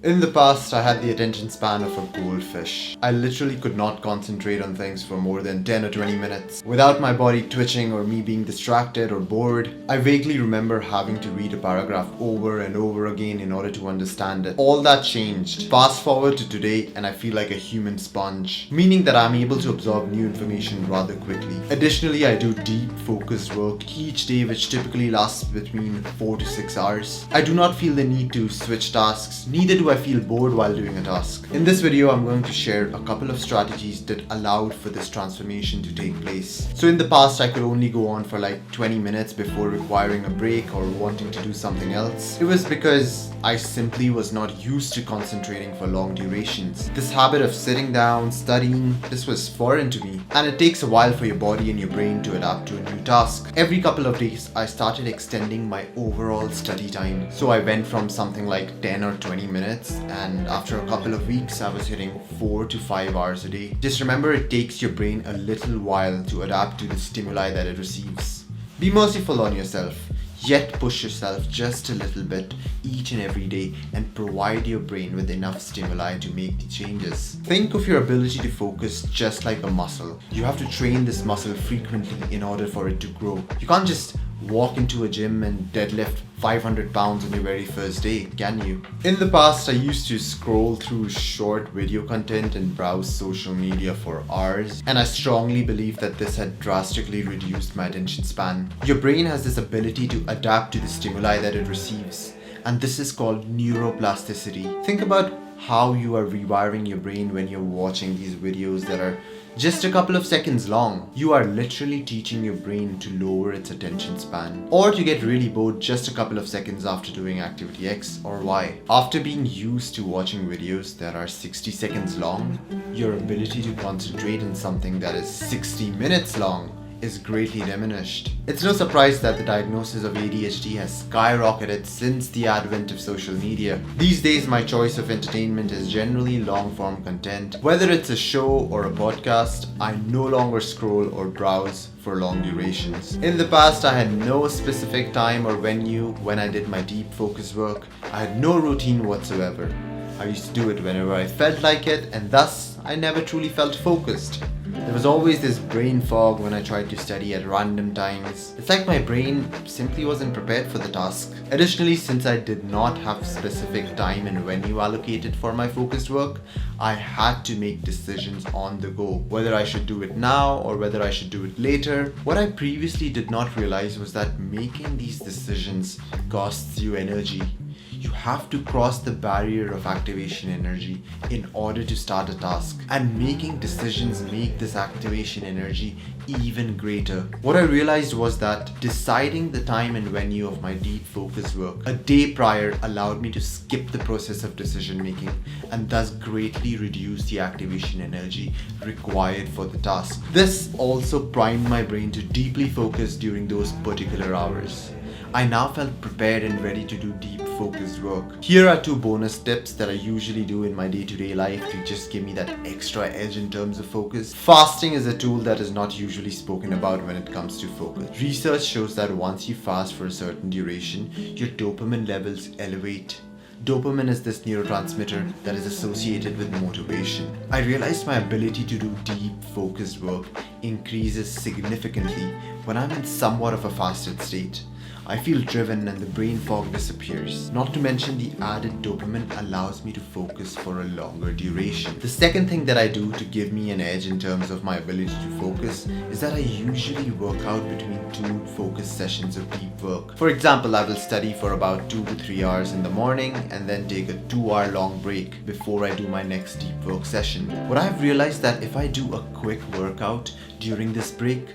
In the past, I had the attention span of a goldfish. I literally could not concentrate on things for more than 10 or 20 minutes without my body twitching or me being distracted or bored. I vaguely remember having to read a paragraph over and over again in order to understand it. All that changed. Fast forward to today and I feel like a human sponge, meaning that I'm able to absorb new information rather quickly. Additionally, I do deep focused work each day which typically lasts between 4 to 6 hours. I do not feel the need to switch tasks, neither do I feel bored while doing a task. In this video, I'm going to share a couple of strategies that allowed for this transformation to take place. So in the past, I could only go on for like 20 minutes before requiring a break or wanting to do something else. It was because I simply was not used to concentrating for long durations. This habit of sitting down, studying, this was foreign to me. And it takes a while for your body and your brain to adapt to a new task. Every couple of days, I started extending my overall study time. So I went from something like 10 or 20 minutes, and after a couple of weeks I was hitting 4 to 5 hours a day. Just remember, it takes your brain a little while to adapt to the stimuli that it receives. Be merciful on yourself, yet push yourself just a little bit each and every day and provide your brain with enough stimuli to make the changes. Think of your ability to focus just like a muscle. You have to train this muscle frequently in order for it to grow. You can't just walk into a gym and deadlift 500 pounds on your very first day, can you? In the past, I used to scroll through short video content and browse social media for hours, and I strongly believe that this had drastically reduced my attention span. Your brain has this ability to adapt to the stimuli that it receives, and this is called neuroplasticity. Think about how you are rewiring your brain when you're watching these videos that are just a couple of seconds long. You are literally teaching your brain to lower its attention span, or to get really bored just a couple of seconds after doing activity X or Y. After being used to watching videos that are 60 seconds long, your ability to concentrate on something that is 60 minutes long is greatly diminished. It's no surprise that the diagnosis of ADHD has skyrocketed since the advent of social media. These days, my choice of entertainment is generally long-form content. Whether it's a show or a podcast, I no longer scroll or browse for long durations. In the past, I had no specific time or venue when I did my deep focus work. I had no routine whatsoever. I used to do it whenever I felt like it, and thus, I never truly felt focused. There was always this brain fog when I tried to study at random times. It's like my brain simply wasn't prepared for the task. Additionally, since I did not have specific time and venue allocated for my focused work, I had to make decisions on the go, whether I should do it now or whether I should do it later. What I previously did not realize was that making these decisions costs you energy. You have to cross the barrier of activation energy in order to start a task, and making decisions make this activation energy even greater. What I realized was that deciding the time and venue of my deep focus work a day prior allowed me to skip the process of decision making and thus greatly reduce the activation energy required for the task. This also primed my brain to deeply focus during those particular hours. I now felt prepared and ready to do deep focused work. Here are 2 bonus tips that I usually do in my day-to-day life to just give me that extra edge in terms of focus. Fasting is a tool that is not usually spoken about when it comes to focus. Research shows that once you fast for a certain duration, your dopamine levels elevate. Dopamine is this neurotransmitter that is associated with motivation. I realized my ability to do deep, focused work increases significantly when I'm in somewhat of a fasted state. I feel driven and the brain fog disappears. Not to mention, the added dopamine allows me to focus for a longer duration. The second thing that I do to give me an edge in terms of my ability to focus is that I usually work out between 2 focused sessions of deep work. For example, I will study for about 2 to 3 hours in the morning and then take a 2-hour long break before I do my next deep work session. What I've realized that if I do a quick workout during this break,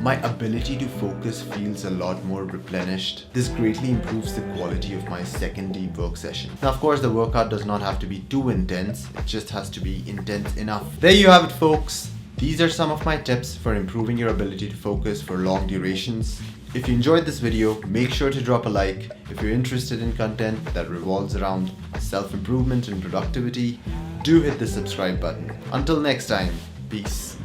my ability to focus feels a lot more replenished. This greatly improves the quality of my second deep work session. Now, of course, the workout does not have to be too intense. It just has to be intense enough. There you have it, folks. These are some of my tips for improving your ability to focus for long durations. If you enjoyed this video, make sure to drop a like. If you're interested in content that revolves around self-improvement and productivity, do hit the subscribe button. Until next time, peace.